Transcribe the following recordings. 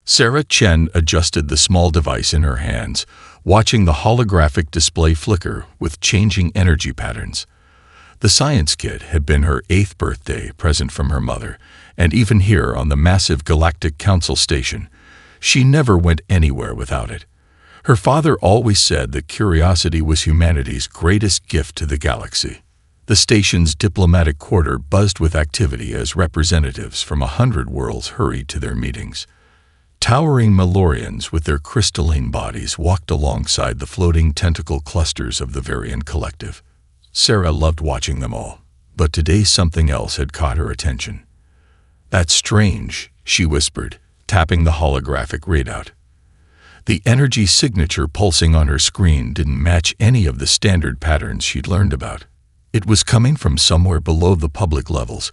Sarah Chen adjusted the small device in her hands, watching the holographic display flicker with changing energy patterns. The science kit had been her 8th birthday present from her mother, and even here on the massive Galactic Council station, she never went anywhere without it. Her father always said that curiosity was humanity's greatest gift to the galaxy. The station's diplomatic quarter buzzed with activity as representatives from 100 worlds hurried to their meetings. Towering Malorians with their crystalline bodies walked alongside the floating tentacle clusters of the Varian Collective. Sarah loved watching them all, but today something else had caught her attention. "That's strange," she whispered, tapping the holographic readout. The energy signature pulsing on her screen didn't match any of the standard patterns she'd learned about. It was coming from somewhere below the public levels,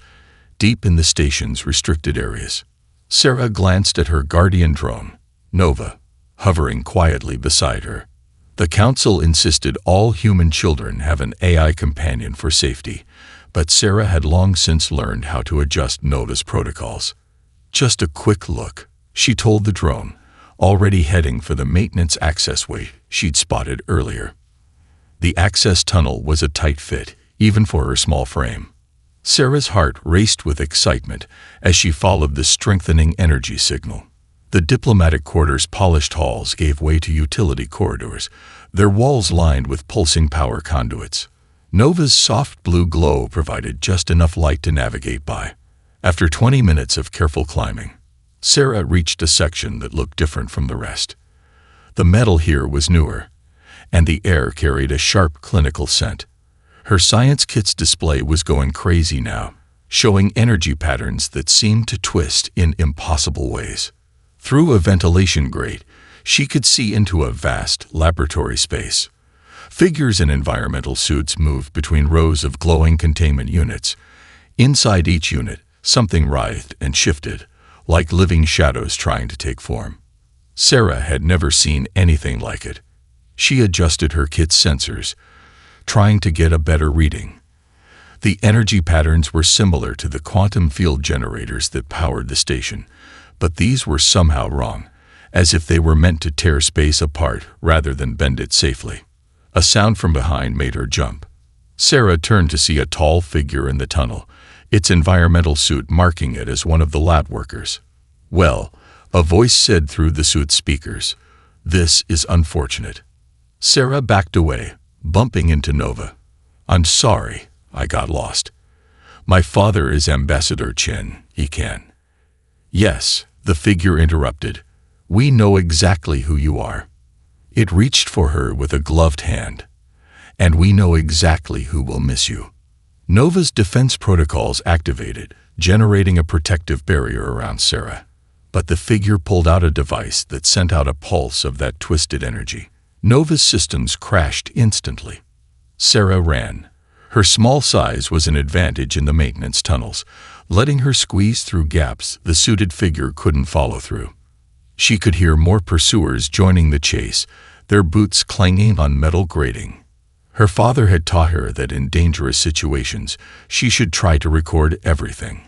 deep in the station's restricted areas. Sarah glanced at her guardian drone, Nova, hovering quietly beside her. The council insisted all human children have an AI companion for safety, but Sarah had long since learned how to adjust Nova's protocols. "Just a quick look," she told the drone, already heading for the maintenance access way she'd spotted earlier. The access tunnel was a tight fit, even for her small frame. Sarah's heart raced with excitement as she followed the strengthening energy signal. The diplomatic quarters' polished halls gave way to utility corridors, their walls lined with pulsing power conduits. Nova's soft blue glow provided just enough light to navigate by. After 20 minutes of careful climbing, Sarah reached a section that looked different from the rest. The metal here was newer, and the air carried a sharp clinical scent. Her science kit's display was going crazy now, showing energy patterns that seemed to twist in impossible ways. Through a ventilation grate, she could see into a vast laboratory space. Figures in environmental suits moved between rows of glowing containment units. Inside each unit, something writhed and shifted, like living shadows trying to take form. Sarah had never seen anything like it. She adjusted her kit's sensors, trying to get a better reading. The energy patterns were similar to the quantum field generators that powered the station, but these were somehow wrong, as if they were meant to tear space apart rather than bend it safely. A sound from behind made her jump. Sarah turned to see a tall figure in the tunnel, its environmental suit marking it as one of the lab workers. "Well," a voice said through the suit's speakers, "this is unfortunate." Sarah backed away, bumping into Nova. "I'm sorry, I got lost. My father is Ambassador Chen, he can." "Yes," the figure interrupted. "We know exactly who you are." It reached for her with a gloved hand. "And we know exactly who will miss you." Nova's defense protocols activated, generating a protective barrier around Sarah. But the figure pulled out a device that sent out a pulse of that twisted energy. Nova's systems crashed instantly. Sarah ran. Her small size was an advantage in the maintenance tunnels, letting her squeeze through gaps the suited figure couldn't follow through. She could hear more pursuers joining the chase, their boots clanging on metal grating. Her father had taught her that in dangerous situations, she should try to record everything.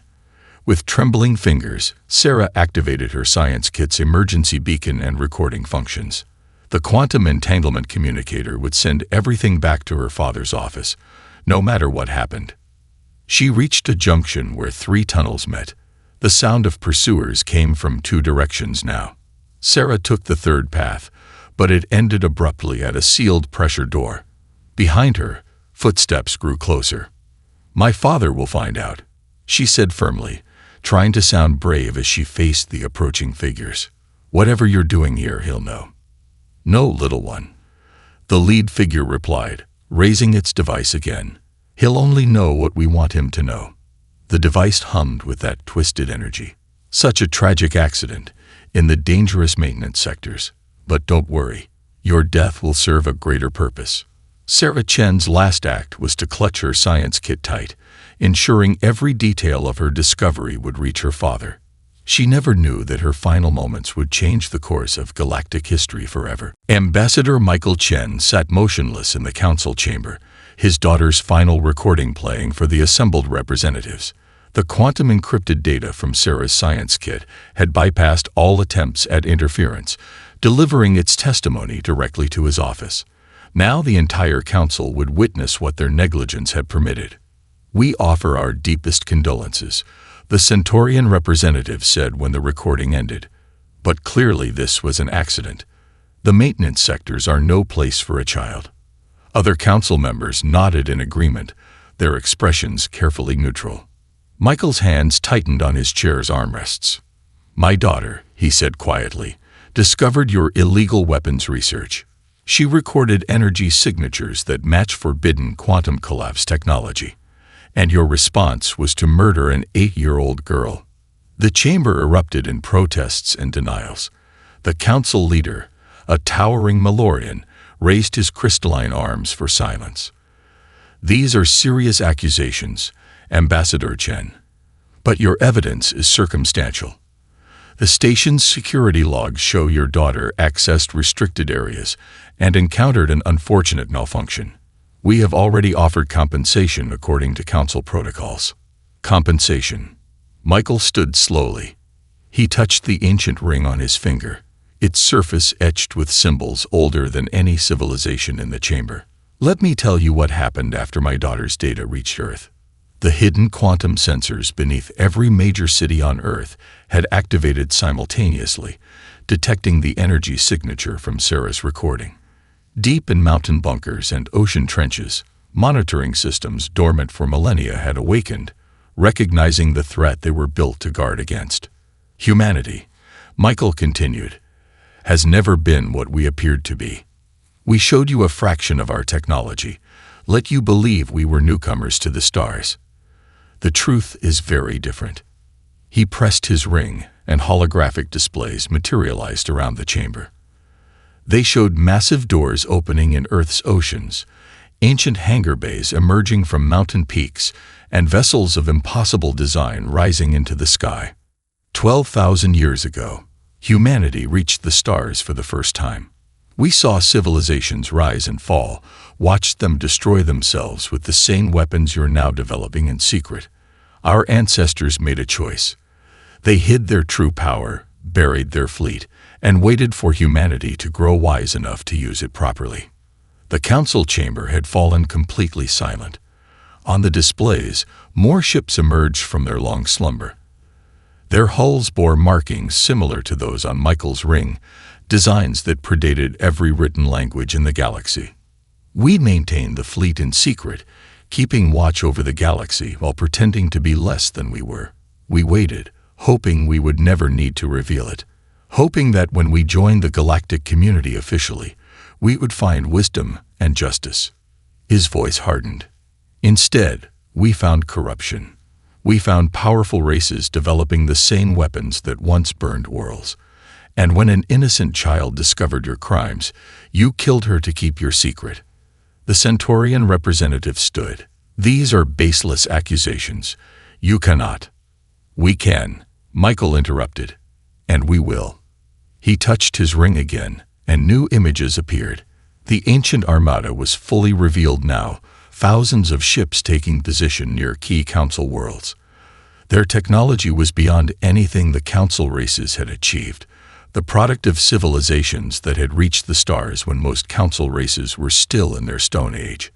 With trembling fingers, Sarah activated her science kit's emergency beacon and recording functions. The quantum entanglement communicator would send everything back to her father's office, no matter what happened. She reached a junction where 3 tunnels met. The sound of pursuers came from 2 directions now. Sarah took the third path, but it ended abruptly at a sealed pressure door. Behind her, footsteps grew closer. "My father will find out," she said firmly, trying to sound brave as she faced the approaching figures. "Whatever you're doing here, he'll know." "No, little one," the lead figure replied, raising its device again. "He'll only know what we want him to know." The device hummed with that twisted energy. "Such a tragic accident in the dangerous maintenance sectors. But don't worry, your death will serve a greater purpose." Sarah Chen's last act was to clutch her science kit tight, ensuring every detail of her discovery would reach her father. She never knew that her final moments would change the course of galactic history forever. Ambassador Michael Chen sat motionless in the council chamber, his daughter's final recording playing for the assembled representatives. The quantum encrypted data from Sarah's science kit had bypassed all attempts at interference, delivering its testimony directly to his office. Now the entire council would witness what their negligence had permitted. "We offer our deepest condolences," the Centaurian representative said when the recording ended. "But clearly this was an accident. The maintenance sectors are no place for a child." Other council members nodded in agreement, their expressions carefully neutral. Michael's hands tightened on his chair's armrests. "My daughter," he said quietly, "discovered your illegal weapons research. She recorded energy signatures that match forbidden quantum collapse technology. And your response was to murder an 8-year-old girl." The chamber erupted in protests and denials. The council leader, a towering Malorian, raised his crystalline arms for silence. "These are serious accusations, Ambassador Chen. But your evidence is circumstantial. The station's security logs show your daughter accessed restricted areas and encountered an unfortunate malfunction. We have already offered compensation according to council protocols." Compensation. Michael stood slowly. He touched the ancient ring on his finger, its surface etched with symbols older than any civilization in the chamber. "Let me tell you what happened after my daughter's data reached Earth. The hidden quantum sensors beneath every major city on Earth had activated simultaneously, detecting the energy signature from Sarah's recording. Deep in mountain bunkers and ocean trenches, monitoring systems dormant for millennia had awakened, recognizing the threat they were built to guard against. Humanity," Michael continued, "has never been what we appeared to be. We showed you a fraction of our technology, let you believe we were newcomers to the stars. The truth is very different." He pressed his ring, and holographic displays materialized around the chamber. They showed massive doors opening in Earth's oceans, ancient hangar bays emerging from mountain peaks, and vessels of impossible design rising into the sky. 12,000 years ago, humanity reached the stars for the first time. We saw civilizations rise and fall, watched them destroy themselves with the same weapons you're now developing in secret. Our ancestors made a choice. They hid their true power, buried their fleet, and waited for humanity to grow wise enough to use it properly. The council chamber had fallen completely silent. On the displays, more ships emerged from their long slumber. Their hulls bore markings similar to those on Michael's ring, designs that predated every written language in the galaxy. We maintained the fleet in secret, keeping watch over the galaxy while pretending to be less than we were. We waited, hoping we would never need to reveal it, hoping that when we joined the galactic community officially, we would find wisdom and justice. His voice hardened. Instead, we found corruption. We found powerful races developing the same weapons that once burned worlds. And when an innocent child discovered your crimes, you killed her to keep your secret. The Centaurian representative stood. "These are baseless accusations. You cannot." "We can," Michael interrupted. "And we will." He touched his ring again, and new images appeared. The ancient Armada was fully revealed now, thousands of ships taking position near key council worlds. Their technology was beyond anything the council races had achieved, the product of civilizations that had reached the stars when most council races were still in their Stone Age.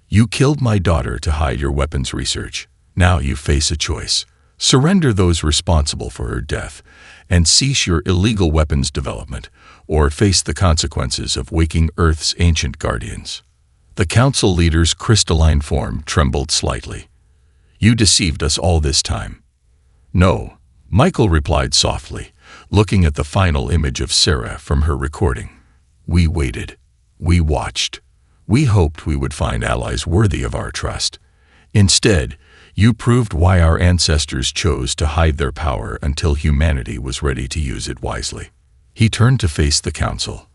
"You killed my daughter to hide your weapons research. Now you face a choice. Surrender those responsible for her death, and cease your illegal weapons development, or face the consequences of waking Earth's ancient guardians." The council leader's crystalline form trembled slightly. "You deceived us all this time." "No," Michael replied softly, looking at the final image of Sarah from her recording. "We waited. We watched. We hoped we would find allies worthy of our trust. Instead, you proved why our ancestors chose to hide their power until humanity was ready to use it wisely." He turned to face the council.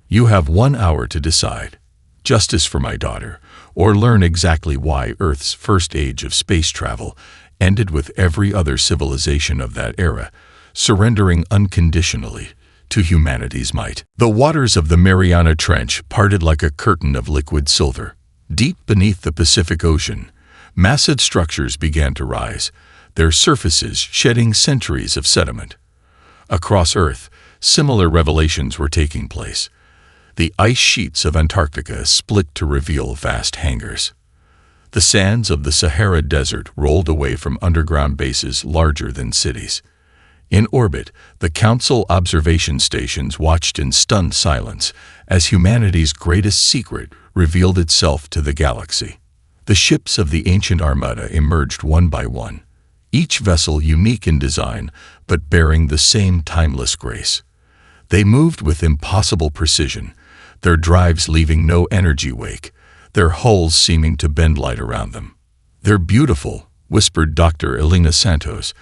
"You have 1 hour to decide. Justice for my daughter, or learn exactly why Earth's first age of space travel ended with every other civilization of that era surrendering unconditionally to humanity's might." The waters of the Mariana Trench parted like a curtain of liquid silver. Deep beneath the Pacific Ocean, massive structures began to rise, their surfaces shedding centuries of sediment. Across Earth, similar revelations were taking place. The ice sheets of Antarctica split to reveal vast hangars. The sands of the Sahara Desert rolled away from underground bases larger than cities. In orbit, the Council observation stations watched in stunned silence as humanity's greatest secret revealed itself to the galaxy. The ships of the ancient Armada emerged one by one, each vessel unique in design but bearing the same timeless grace. They moved with impossible precision, their drives leaving no energy wake, their hulls seeming to bend light around them. "They're beautiful," whispered Dr. Elena Santos,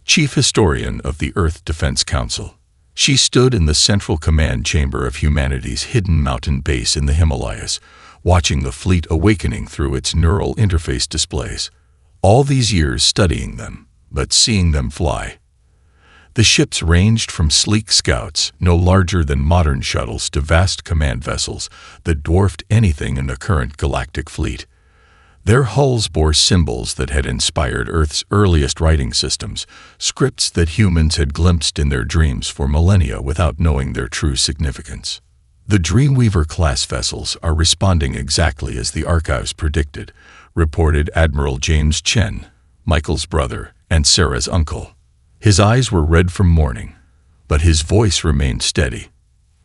chief historian of the Earth Defense Council. She stood in the central command chamber of humanity's hidden mountain base in the Himalayas, watching the fleet awakening through its neural interface displays. All these years studying them, but seeing them fly. The ships ranged from sleek scouts, no larger than modern shuttles, to vast command vessels that dwarfed anything in the current galactic fleet. Their hulls bore symbols that had inspired Earth's earliest writing systems, scripts that humans had glimpsed in their dreams for millennia without knowing their true significance. The Dreamweaver-class vessels are responding exactly as the archives predicted, reported Admiral James Chen, Michael's brother and Sarah's uncle. His eyes were red from mourning, but his voice remained steady.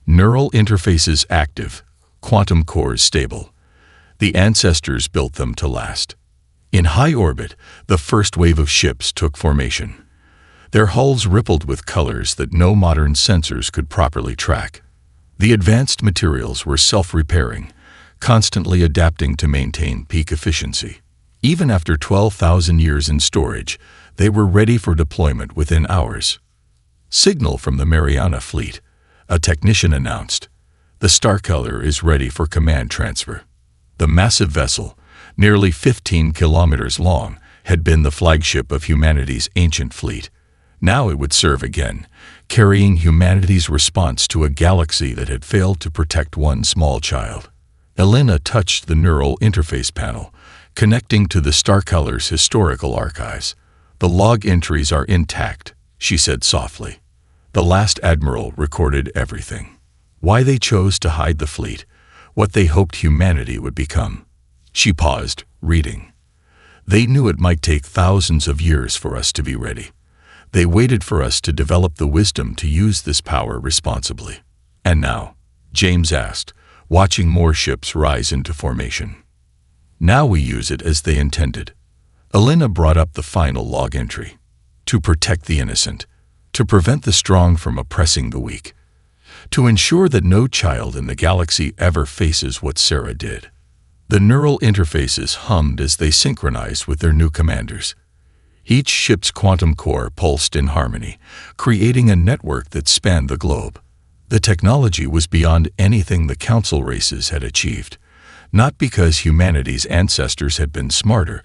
Neural interfaces active, quantum cores stable. The ancestors built them to last. In high orbit, the first wave of ships took formation. Their hulls rippled with colors that no modern sensors could properly track. The advanced materials were self-repairing, constantly adapting to maintain peak efficiency. Even after 12,000 years in storage, they were ready for deployment within hours. "Signal from the Mariana fleet," a technician announced. "The Starkiller is ready for command transfer." The massive vessel, nearly 15 kilometers long, had been the flagship of humanity's ancient fleet. Now it would serve again, carrying humanity's response to a galaxy that had failed to protect one small child. Elena touched the neural interface panel, connecting to the Starkiller's historical archives. "The log entries are intact," she said softly. "The last admiral recorded everything. Why they chose to hide the fleet, what they hoped humanity would become." She paused, reading. "They knew it might take thousands of years for us to be ready. They waited for us to develop the wisdom to use this power responsibly." "And now?" James asked, watching more ships rise into formation. "Now we use it as they intended." Elena brought up the final log entry. "To protect the innocent, to prevent the strong from oppressing the weak, to ensure that no child in the galaxy ever faces what Sarah did." The neural interfaces hummed as they synchronized with their new commanders. Each ship's quantum core pulsed in harmony, creating a network that spanned the globe. The technology was beyond anything the Council races had achieved, not because humanity's ancestors had been smarter,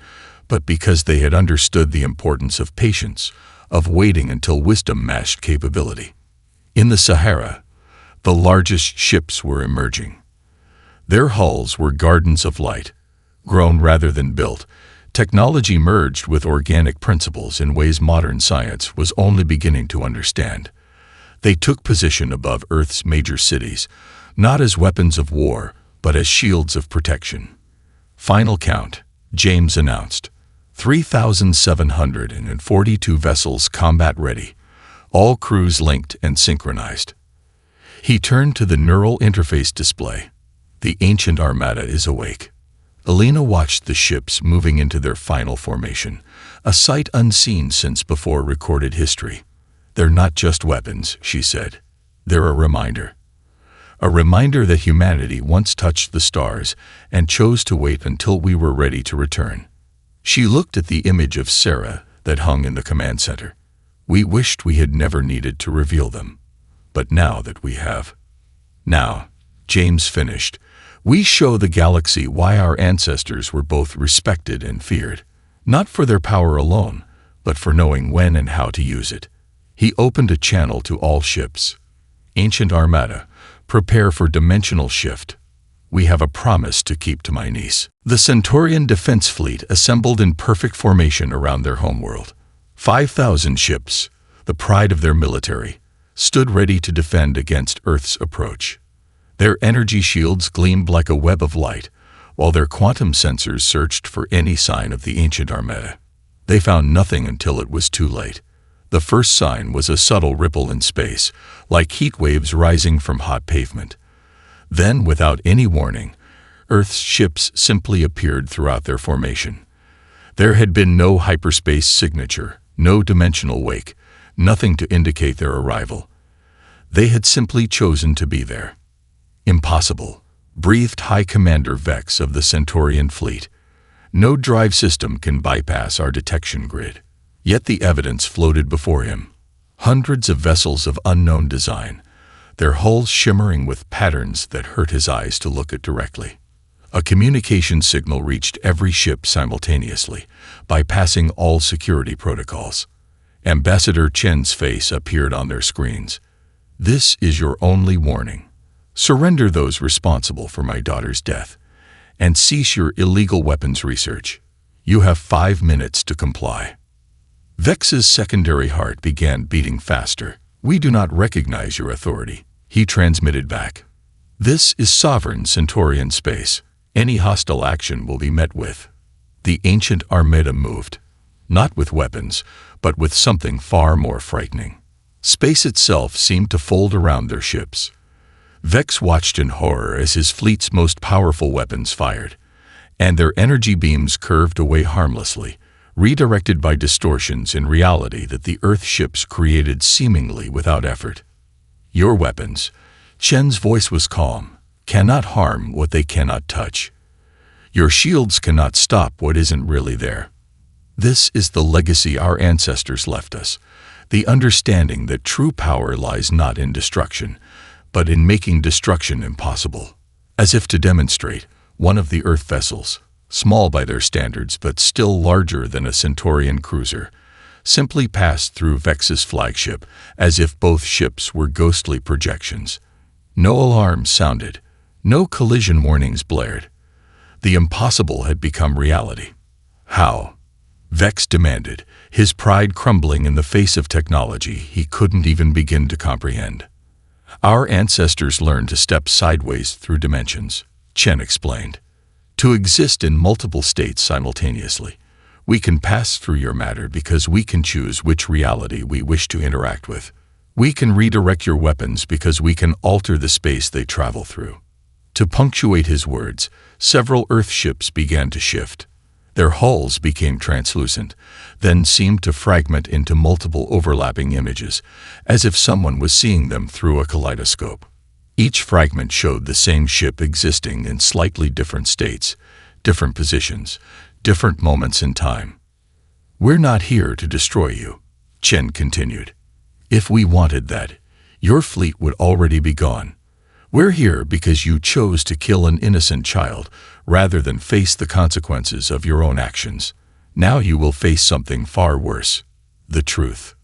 but because they had understood the importance of patience, of waiting until wisdom matched capability. In the Sahara, the largest ships were emerging. Their hulls were gardens of light, grown rather than built. Technology merged with organic principles in ways modern science was only beginning to understand. They took position above Earth's major cities, not as weapons of war, but as shields of protection. "Final count," James announced. 3,742 vessels combat-ready, all crews linked and synchronized. He turned to the neural interface display. "The ancient Armada is awake." Elena watched the ships moving into their final formation, a sight unseen since before recorded history. "They're not just weapons," she said. "They're a reminder. A reminder that humanity once touched the stars and chose to wait until we were ready to return." She looked at the image of Sarah that hung in the command center. "We wished we had never needed to reveal them. But now that we have." "Now," James finished, "we show the galaxy why our ancestors were both respected and feared, not for their power alone, but for knowing when and how to use it." He opened a channel to all ships. "Ancient Armada, prepare for dimensional shift. We have a promise to keep to my niece." The Centaurian defense fleet assembled in perfect formation around their homeworld. 5,000 ships, the pride of their military, stood ready to defend against Earth's approach. Their energy shields gleamed like a web of light, while their quantum sensors searched for any sign of the ancient Armada. They found nothing until it was too late. The first sign was a subtle ripple in space, like heat waves rising from hot pavement. Then, without any warning, Earth's ships simply appeared throughout their formation. There had been no hyperspace signature, no dimensional wake, nothing to indicate their arrival. They had simply chosen to be there. Impossible, breathed High Commander Vex of the Centaurian fleet. No drive system can bypass our detection grid. Yet the evidence floated before him. Hundreds of vessels of unknown design, their hulls shimmering with patterns that hurt his eyes to look at directly. A communication signal reached every ship simultaneously, bypassing all security protocols. Ambassador Chen's face appeared on their screens. "This is your only warning. Surrender those responsible for my daughter's death, and cease your illegal weapons research. You have 5 minutes to comply." Vex's secondary heart began beating faster. "We do not recognize your authority," he transmitted back. "This is sovereign Centaurian space. Any hostile action will be met with." The ancient Armada moved, not with weapons, but with something far more frightening. Space itself seemed to fold around their ships. Vex watched in horror as his fleet's most powerful weapons fired, and their energy beams curved away harmlessly, redirected by distortions in reality that the Earth ships created seemingly without effort. "Your weapons," Chen's voice was calm, "cannot harm what they cannot touch. Your shields cannot stop what isn't really there. This is the legacy our ancestors left us, the understanding that true power lies not in destruction, but in making destruction impossible." As if to demonstrate, one of the Earth vessels, small by their standards but still larger than a Centaurian cruiser, simply passed through Vex's flagship as if both ships were ghostly projections. No alarms sounded, no collision warnings blared. The impossible had become reality. How? Vex demanded, his pride crumbling in the face of technology he couldn't even begin to comprehend. "Our ancestors learned to step sideways through dimensions," Chen explained. "To exist in multiple states simultaneously. We can pass through your matter because we can choose which reality we wish to interact with. We can redirect your weapons because we can alter the space they travel through." To punctuate his words, several Earth ships began to shift. Their hulls became translucent, then seemed to fragment into multiple overlapping images, as if someone was seeing them through a kaleidoscope. Each fragment showed the same ship existing in slightly different states, different positions, different moments in time. "We're not here to destroy you," Chen continued. "If we wanted that, your fleet would already be gone. We're here because you chose to kill an innocent child rather than face the consequences of your own actions. Now you will face something far worse: the truth."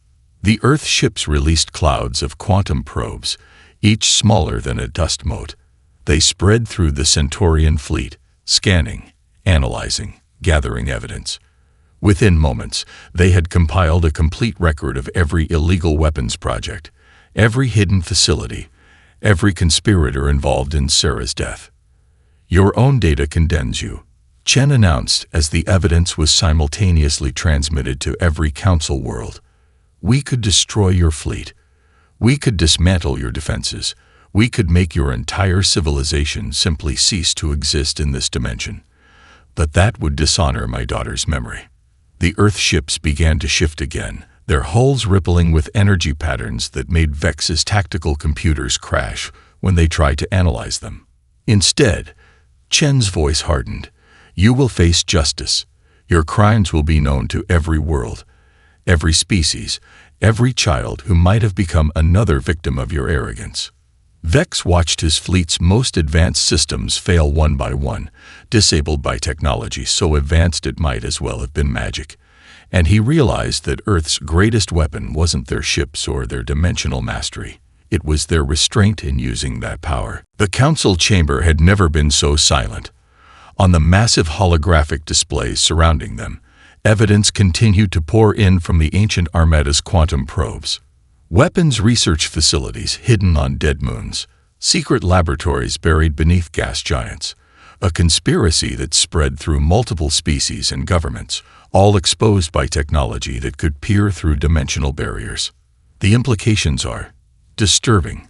The Earth ships released clouds of quantum probes, each smaller than a dust mote. They spread through the Centaurian fleet, scanning, analyzing, gathering evidence. Within moments, they had compiled a complete record of every illegal weapons project, every hidden facility, every conspirator involved in Sarah's death. "Your own data condemns you," Chen announced as the evidence was simultaneously transmitted to every council world. "We could destroy your fleet. We could dismantle your defenses. We could make your entire civilization simply cease to exist in this dimension. But that would dishonor my daughter's memory." The Earth ships began to shift again, their hulls rippling with energy patterns that made Vex's tactical computers crash when they tried to analyze them. Instead, Chen's voice hardened. "You will face justice. Your crimes will be known to every world, every species, every child who might have become another victim of your arrogance." Vex watched his fleet's most advanced systems fail one by one, disabled by technology so advanced it might as well have been magic. And he realized that Earth's greatest weapon wasn't their ships or their dimensional mastery. It was their restraint in using that power. The council chamber had never been so silent. On the massive holographic displays surrounding them, Evidence continued to pour in from the ancient Armada's quantum probes. Weapons research facilities hidden on dead moons, secret laboratories buried beneath gas giants, a conspiracy that spread through multiple species and governments, all exposed by technology that could peer through dimensional barriers. The implications are disturbing.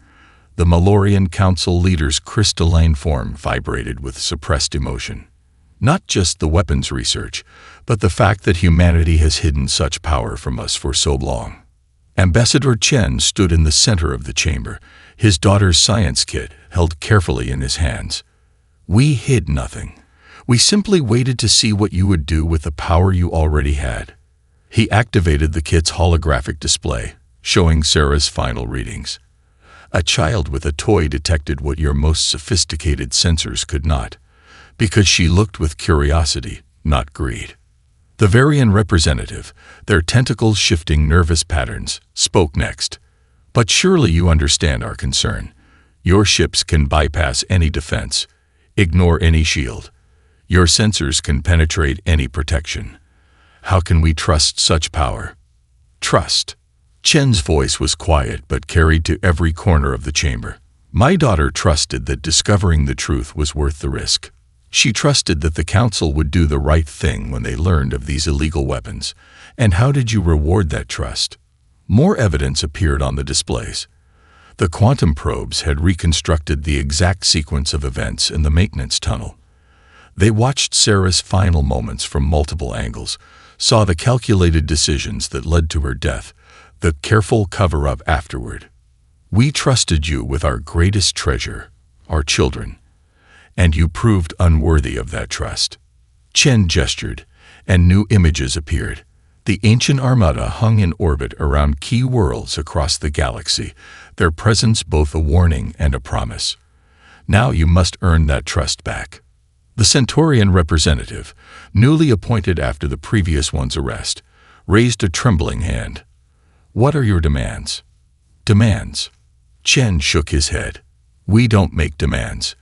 The Malorian Council leader's crystalline form vibrated with suppressed emotion. Not just the weapons research, but the fact that humanity has hidden such power from us for so long. Ambassador Chen stood in the center of the chamber, his daughter's science kit held carefully in his hands. We hid nothing. We simply waited to see what you would do with the power you already had. He activated the kit's holographic display, showing Sarah's final readings. A child with a toy detected what your most sophisticated sensors could not, because she looked with curiosity, not greed. The Varian representative, their tentacles shifting nervous patterns, spoke next. But surely you understand our concern. Your ships can bypass any defense, ignore any shield. Your sensors can penetrate any protection. How can we trust such power? Trust. Chen's voice was quiet but carried to every corner of the chamber. My daughter trusted that discovering the truth was worth the risk. She trusted that the Council would do the right thing when they learned of these illegal weapons. And how did you reward that trust? More evidence appeared on the displays. The quantum probes had reconstructed the exact sequence of events in the maintenance tunnel. They watched Sarah's final moments from multiple angles, saw the calculated decisions that led to her death, the careful cover-up afterward. We trusted you with our greatest treasure, our children. And you proved unworthy of that trust. Chen gestured, and new images appeared. The ancient Armada hung in orbit around key worlds across the galaxy, their presence both a warning and a promise. Now you must earn that trust back. The Centaurian representative, newly appointed after the previous one's arrest, raised a trembling hand. What are your demands? Demands. Chen shook his head. We don't make demands.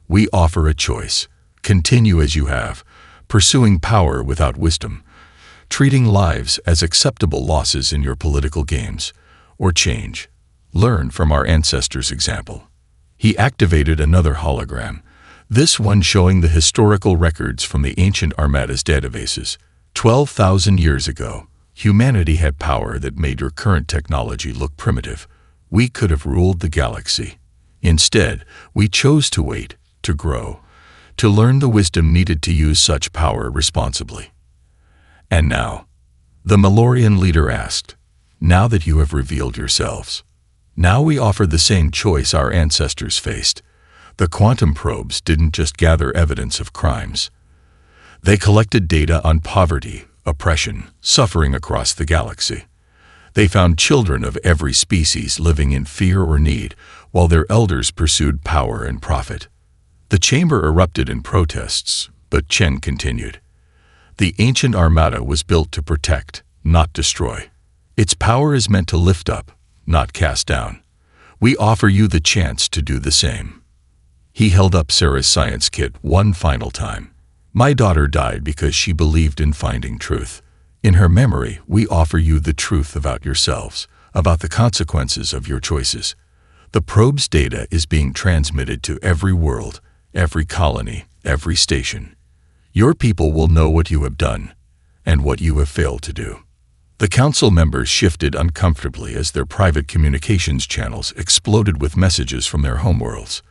We offer a choice. Continue as you have, pursuing power without wisdom, treating lives as acceptable losses in your political games, or change. Learn from our ancestors' example. He activated another hologram, this one showing the historical records from the ancient Armada's databases. 12,000 years ago, humanity had power that made your current technology look primitive. We could have ruled the galaxy. Instead, we chose to wait, to grow, to learn the wisdom needed to use such power responsibly. And now, the Malorian leader asked, now that you have revealed yourselves, now we offer the same choice our ancestors faced. The quantum probes didn't just gather evidence of crimes. They collected data on poverty, oppression, suffering across the galaxy. They found children of every species living in fear or need, while their elders pursued power and profit. The chamber erupted in protests, but Chen continued. The ancient Armada was built to protect, not destroy. Its power is meant to lift up, not cast down. We offer you the chance to do the same. He held up Sarah's science kit one final time. My daughter died because she believed in finding truth. In her memory, we offer you the truth about yourselves, about the consequences of your choices. The probe's data is being transmitted to every world, every colony, every station. Your people will know what you have done and what you have failed to do. The council members shifted uncomfortably as their private communications channels exploded with messages from their homeworlds.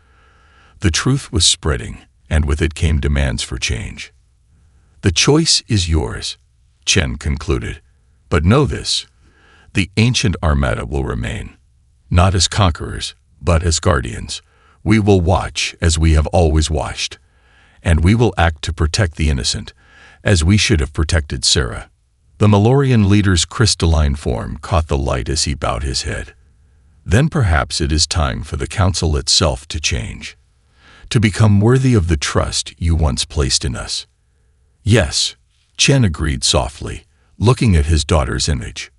The truth was spreading, and with it came demands for change. The choice is yours, Chen concluded. But know this, the ancient Armada will remain, not as conquerors, but as guardians. We will watch as we have always watched, and we will act to protect the innocent, as we should have protected Sarah. The Malorian leader's crystalline form caught the light as he bowed his head. Then perhaps it is time for the council itself to change, to become worthy of the trust you once placed in us. Yes, Chen agreed softly, looking at his daughter's image.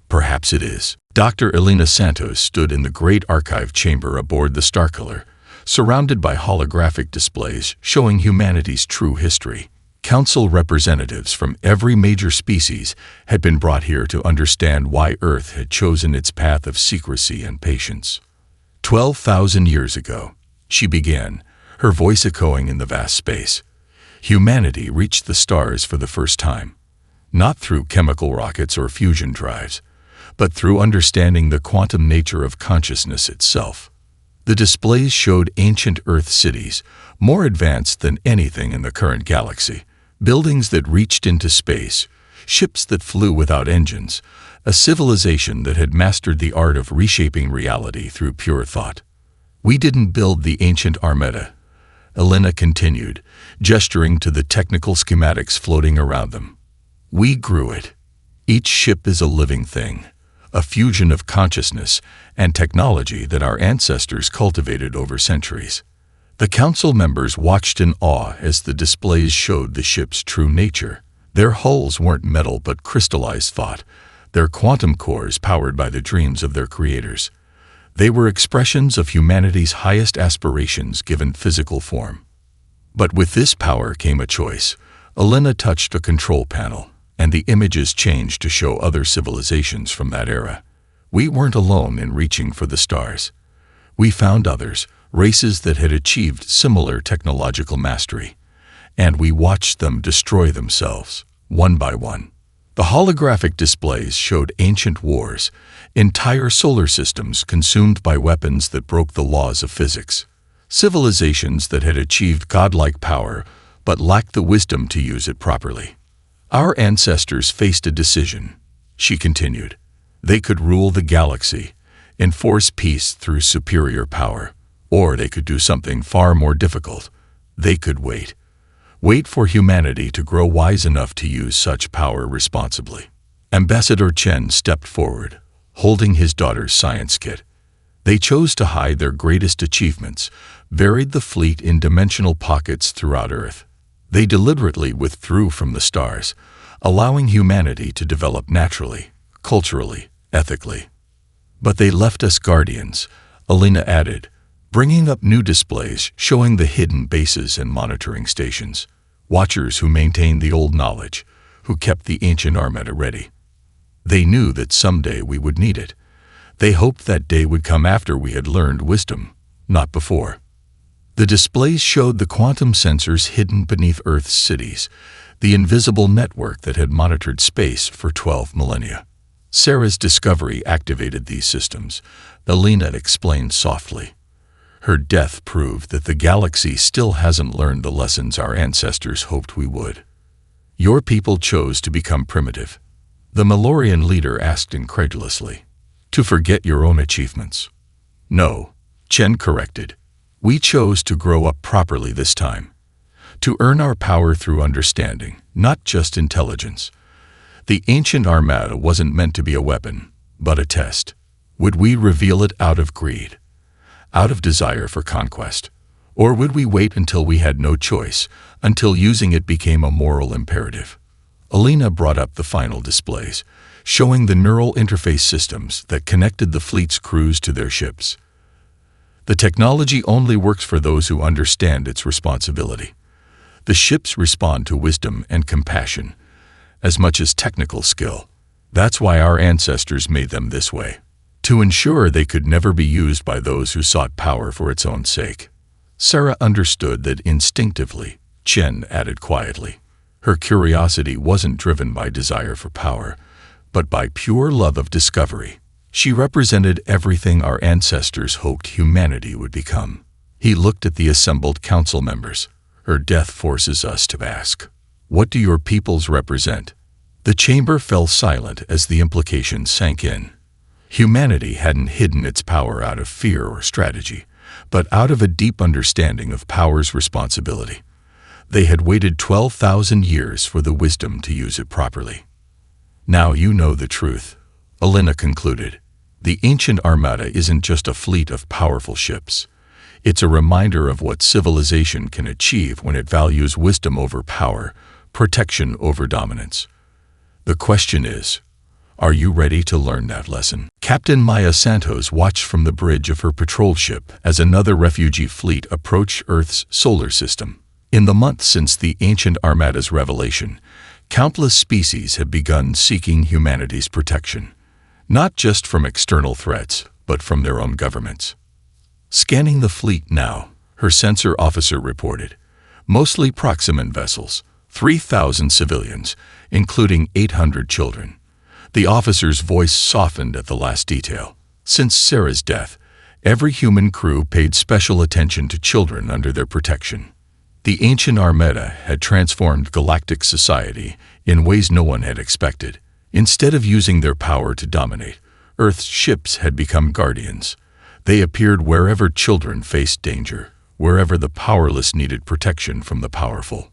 Perhaps it is. Dr. Elena Santos stood in the great archive chamber aboard the Starkiller, surrounded by holographic displays showing humanity's true history. Council representatives from every major species had been brought here to understand why Earth had chosen its path of secrecy and patience. 12,000 years ago, she began, her voice echoing in the vast space. Humanity reached the stars for the first time, not through chemical rockets or fusion drives, but through understanding the quantum nature of consciousness itself. The displays showed ancient Earth cities, more advanced than anything in the current galaxy, buildings that reached into space, ships that flew without engines, a civilization that had mastered the art of reshaping reality through pure thought. We didn't build the ancient Armada, Elena continued, gesturing to the technical schematics floating around them. We grew it. Each ship is a living thing, a fusion of consciousness and technology that our ancestors cultivated over centuries. The council members watched in awe as the displays showed the ship's true nature. Their hulls weren't metal but crystallized thought, their quantum cores powered by the dreams of their creators. They were expressions of humanity's highest aspirations given physical form. But with this power came a choice. Elena touched a control panel, and the images changed to show other civilizations from that era. We weren't alone in reaching for the stars. We found others, races that had achieved similar technological mastery, and we watched them destroy themselves, one by one. The holographic displays showed ancient wars, entire solar systems consumed by weapons that broke the laws of physics, civilizations that had achieved godlike power but lacked the wisdom to use it properly. Our ancestors faced a decision, she continued. They could rule the galaxy, enforce peace through superior power, or they could do something far more difficult. They could wait. Wait for humanity to grow wise enough to use such power responsibly. Ambassador Chen stepped forward, holding his daughter's science kit. They chose to hide their greatest achievements, buried the fleet in dimensional pockets throughout Earth. They deliberately withdrew from the stars, allowing humanity to develop naturally, culturally, ethically. But they left us guardians, Elena added, bringing up new displays showing the hidden bases and monitoring stations, watchers who maintained the old knowledge, who kept the ancient Armada ready. They knew that someday we would need it. They hoped that day would come after we had learned wisdom, not before. The displays showed the quantum sensors hidden beneath Earth's cities, the invisible network that had monitored space for 12 millennia. Sarah's discovery activated these systems, Elena explained softly. Her death proved that the galaxy still hasn't learned the lessons our ancestors hoped we would. Your people chose to become primitive, the Malorian leader asked incredulously. To forget your own achievements. No, Chen corrected. We chose to grow up properly this time. To earn our power through understanding, not just intelligence. The ancient Armada wasn't meant to be a weapon, but a test. Would we reveal it out of greed? Out of desire for conquest? Or would we wait until we had no choice, until using it became a moral imperative? Elena brought up the final displays, showing the neural interface systems that connected the fleet's crews to their ships. The technology only works for those who understand its responsibility. The ships respond to wisdom and compassion, as much as technical skill. That's why our ancestors made them this way, to ensure they could never be used by those who sought power for its own sake. Sarah understood that instinctively, Chen added quietly. Her curiosity wasn't driven by desire for power, but by pure love of discovery. She represented everything our ancestors hoped humanity would become. He looked at the assembled council members. Her death forces us to ask, what do your peoples represent? The chamber fell silent as the implication sank in. Humanity hadn't hidden its power out of fear or strategy, but out of a deep understanding of power's responsibility. They had waited 12,000 years for the wisdom to use it properly. Now you know the truth, Elena concluded. The ancient Armada isn't just a fleet of powerful ships. It's a reminder of what civilization can achieve when it values wisdom over power, protection over dominance. The question is, are you ready to learn that lesson? Captain Maya Santos watched from the bridge of her patrol ship as another refugee fleet approached Earth's solar system. In the months since the ancient Armada's revelation, countless species have begun seeking humanity's protection, not just from external threats, but from their own governments. Scanning the fleet now, her sensor officer reported, mostly Proximan vessels, 3,000 civilians, including 800 children. The officer's voice softened at the last detail. Since Sarah's death, every human crew paid special attention to children under their protection. The ancient Armada had transformed galactic society in ways no one had expected. Instead of using their power to dominate, Earth's ships had become guardians. They appeared wherever children faced danger, wherever the powerless needed protection from the powerful.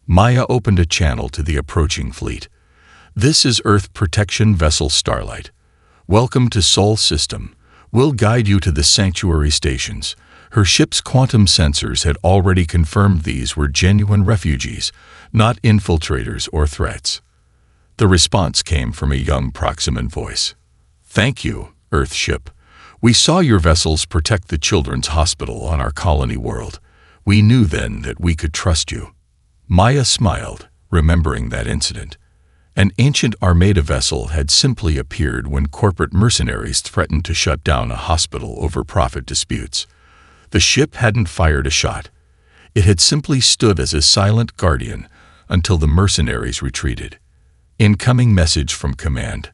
Maya opened a channel to the approaching fleet. "This is Earth Protection Vessel Starlight. Welcome to Sol System. We'll guide you to the sanctuary stations." Her ship's quantum sensors had already confirmed these were genuine refugees, not infiltrators or threats. The response came from a young Proximan voice. "Thank you, Earth ship. We saw your vessels protect the children's hospital on our colony world. We knew then that we could trust you." Maya smiled, remembering that incident. An ancient Armada vessel had simply appeared when corporate mercenaries threatened to shut down a hospital over profit disputes. The ship hadn't fired a shot. It had simply stood as a silent guardian until the mercenaries retreated. "Incoming message from command,"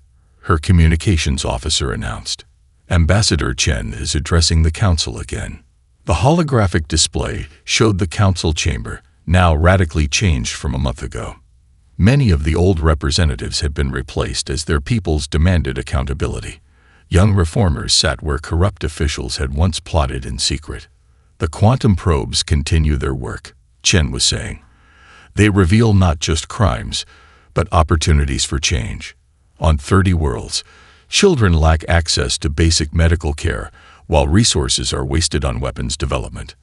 her communications officer announced. "Ambassador Chen is addressing the council again." The holographic display showed the council chamber, now radically changed from a month ago. Many of the old representatives had been replaced as their peoples demanded accountability. Young reformers sat where corrupt officials had once plotted in secret. "The quantum probes continue their work," Chen was saying. "They reveal not just crimes, but opportunities for change. On 30 worlds, children lack access to basic medical care, while resources are wasted on weapons development.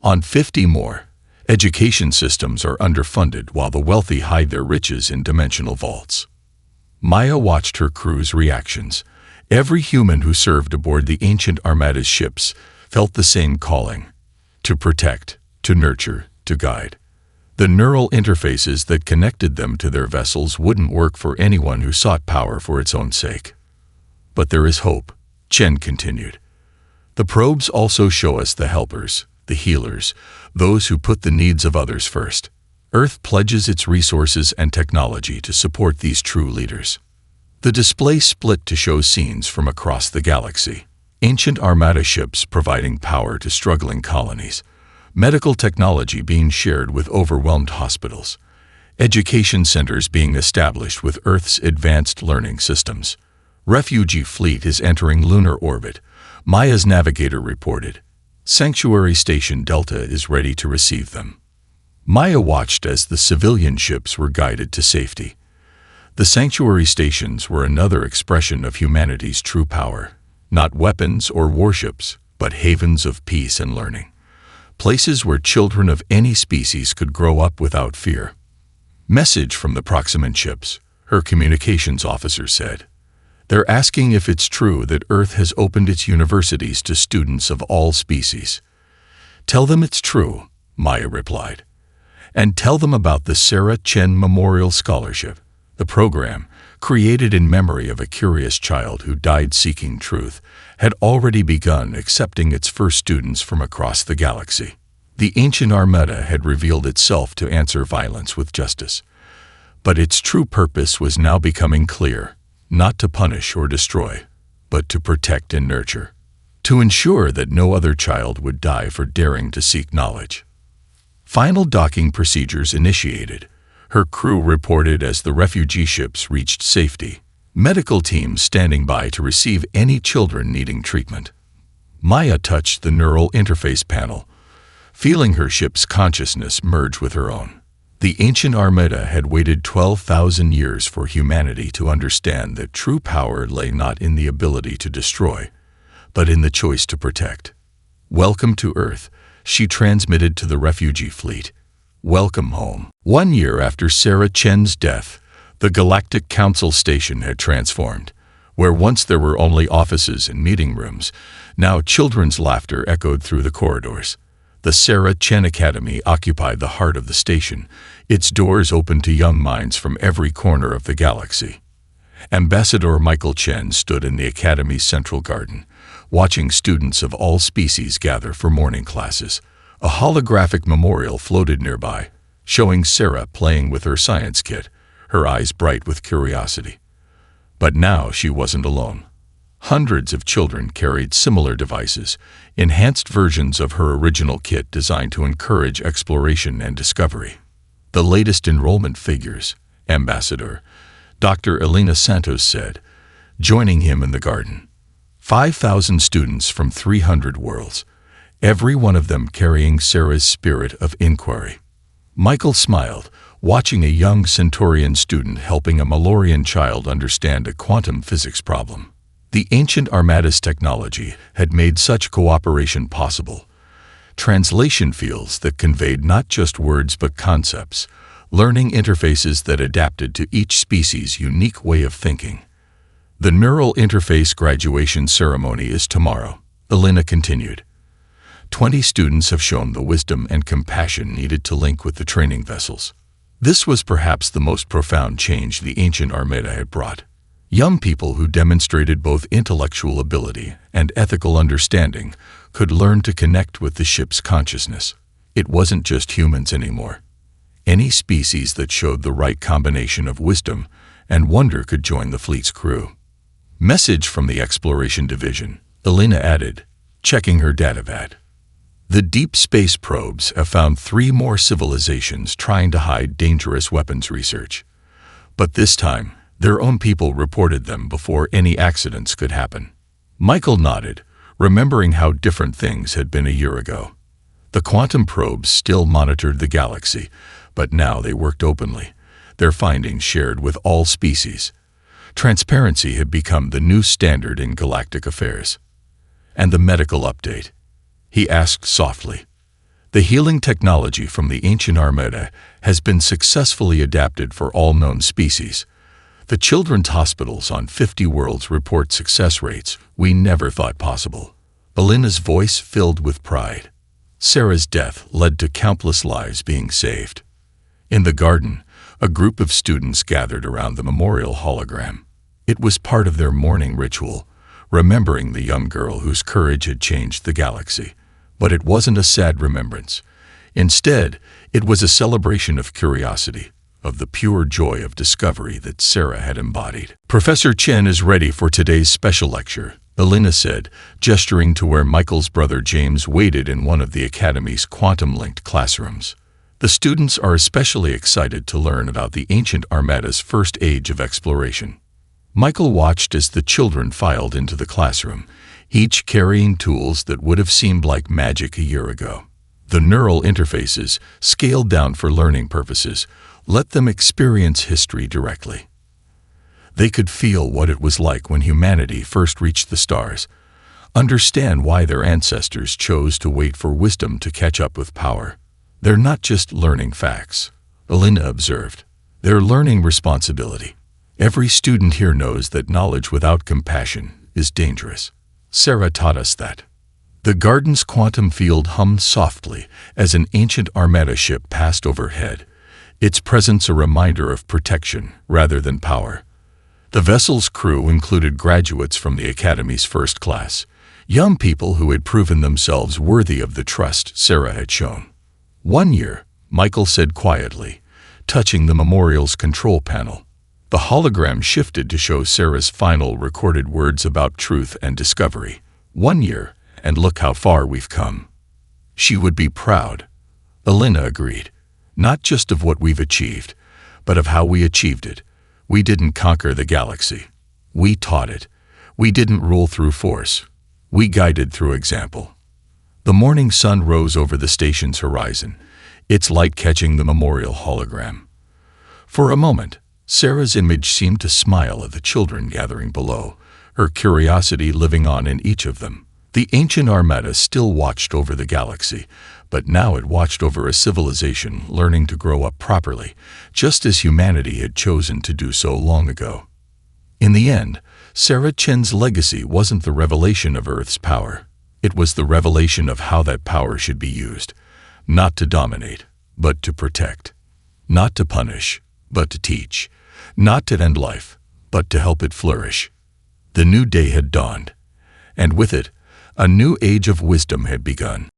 On 50 more, education systems are underfunded while the wealthy hide their riches in dimensional vaults." Maya watched her crew's reactions. Every human who served aboard the ancient Armada's ships felt the same calling: to protect, to nurture, to guide. The neural interfaces that connected them to their vessels wouldn't work for anyone who sought power for its own sake. "But there is hope," Chen continued. "The probes also show us the helpers, the healers, those who put the needs of others first. Earth pledges its resources and technology to support these true leaders." The display split to show scenes from across the galaxy. Ancient Armada ships providing power to struggling colonies. Medical technology being shared with overwhelmed hospitals. Education centers being established with Earth's advanced learning systems. Refugee fleet is entering lunar orbit, Maya's navigator reported. Sanctuary Station Delta is ready to receive them. Maya watched as the civilian ships were guided to safety. The sanctuary stations were another expression of humanity's true power. Not weapons or warships, but havens of peace and learning. Places where children of any species could grow up without fear. "Message from the Proximan ships," her communications officer said. "They're asking if it's true that Earth has opened its universities to students of all species." "Tell them it's true," Maya replied. "And tell them about the Sarah Chen Memorial Scholarship. The program, created in memory of a curious child who died seeking truth, had already begun accepting its first students from across the galaxy. The ancient Armada had revealed itself to answer violence with justice. But its true purpose was now becoming clear, not to punish or destroy, but to protect and nurture. To ensure that no other child would die for daring to seek knowledge. Final docking procedures initiated. Her crew reported as the refugee ships reached safety. Medical teams standing by to receive any children needing treatment. Maya touched the neural interface panel, feeling her ship's consciousness merge with her own. The ancient Armada had waited 12,000 years for humanity to understand that true power lay not in the ability to destroy, but in the choice to protect. "Welcome to Earth," she transmitted to the refugee fleet. "Welcome home." 1 year after Sarah Chen's death, the Galactic Council Station had transformed. Where once there were only offices and meeting rooms, now children's laughter echoed through the corridors. The Sarah Chen Academy occupied the heart of the station, its doors open to young minds from every corner of the galaxy. Ambassador Michael Chen stood in the Academy's central garden, watching students of all species gather for morning classes. A holographic memorial floated nearby, showing Sarah playing with her science kit, her eyes bright with curiosity. But now she wasn't alone. Hundreds of children carried similar devices, enhanced versions of her original kit designed to encourage exploration and discovery. The latest enrollment figures, Ambassador Dr. Elena Santos said, joining him in the garden. 5,000 students from 300 worlds, every one of them carrying Sarah's spirit of inquiry. Michael smiled, watching a young Centaurian student helping a Malorian child understand a quantum physics problem. The ancient Armada's technology had made such cooperation possible. Translation fields that conveyed not just words but concepts, learning interfaces that adapted to each species' unique way of thinking. The neural interface graduation ceremony is tomorrow, Elena continued. 20 students have shown the wisdom and compassion needed to link with the training vessels. This was perhaps the most profound change the ancient Armada had brought. Young people who demonstrated both intellectual ability and ethical understanding could learn to connect with the ship's consciousness. It wasn't just humans anymore. Any species that showed the right combination of wisdom and wonder could join the fleet's crew. Message from the Exploration Division, Elena added, checking her datavad. The deep space probes have found 3 more civilizations trying to hide dangerous weapons research. But this time, their own people reported them before any accidents could happen. Michael nodded, remembering how different things had been a year ago. The quantum probes still monitored the galaxy, but now they worked openly, their findings shared with all species. Transparency had become the new standard in galactic affairs. And the medical update? He asked softly. The healing technology from the ancient Armada has been successfully adapted for all known species. The children's hospitals on 50 worlds report success rates we never thought possible. Elena's voice filled with pride. Sarah's death led to countless lives being saved. In the garden, a group of students gathered around the memorial hologram. It was part of their morning ritual, remembering the young girl whose courage had changed the galaxy. But it wasn't a sad remembrance. Instead, it was a celebration of curiosity, of the pure joy of discovery that Sarah had embodied. Professor Chen is ready for today's special lecture, Elena said, gesturing to where Michael's brother James waited in one of the Academy's quantum-linked classrooms. The students are especially excited to learn about the ancient Armada's first age of exploration. Michael watched as the children filed into the classroom, each carrying tools that would have seemed like magic a year ago. The neural interfaces, scaled down for learning purposes, let them experience history directly. They could feel what it was like when humanity first reached the stars, understand why their ancestors chose to wait for wisdom to catch up with power. They're not just learning facts, Elena observed. They're learning responsibility. Every student here knows that knowledge without compassion is dangerous. Sarah taught us that. The garden's quantum field hummed softly as an ancient Armada ship passed overhead, its presence a reminder of protection rather than power. The vessel's crew included graduates from the Academy's first class, young people who had proven themselves worthy of the trust Sarah had shown. 1 year, Michael said quietly, touching the memorial's control panel. The hologram shifted to show Sarah's final recorded words about truth and discovery. 1 year, and look how far we've come. She would be proud. Elena agreed. Not just of what we've achieved, but of how we achieved it. We didn't conquer the galaxy. We taught it. We didn't rule through force. We guided through example. The morning sun rose over the station's horizon, its light catching the memorial hologram. For a moment, Sarah's image seemed to smile at the children gathering below, her curiosity living on in each of them. The ancient Armada still watched over the galaxy, but now it watched over a civilization learning to grow up properly, just as humanity had chosen to do so long ago. In the end, Sarah Chen's legacy wasn't the revelation of Earth's power. It was the revelation of how that power should be used, not to dominate, but to protect, not to punish, but to teach, not to end life, but to help it flourish. The new day had dawned, and with it, a new age of wisdom had begun.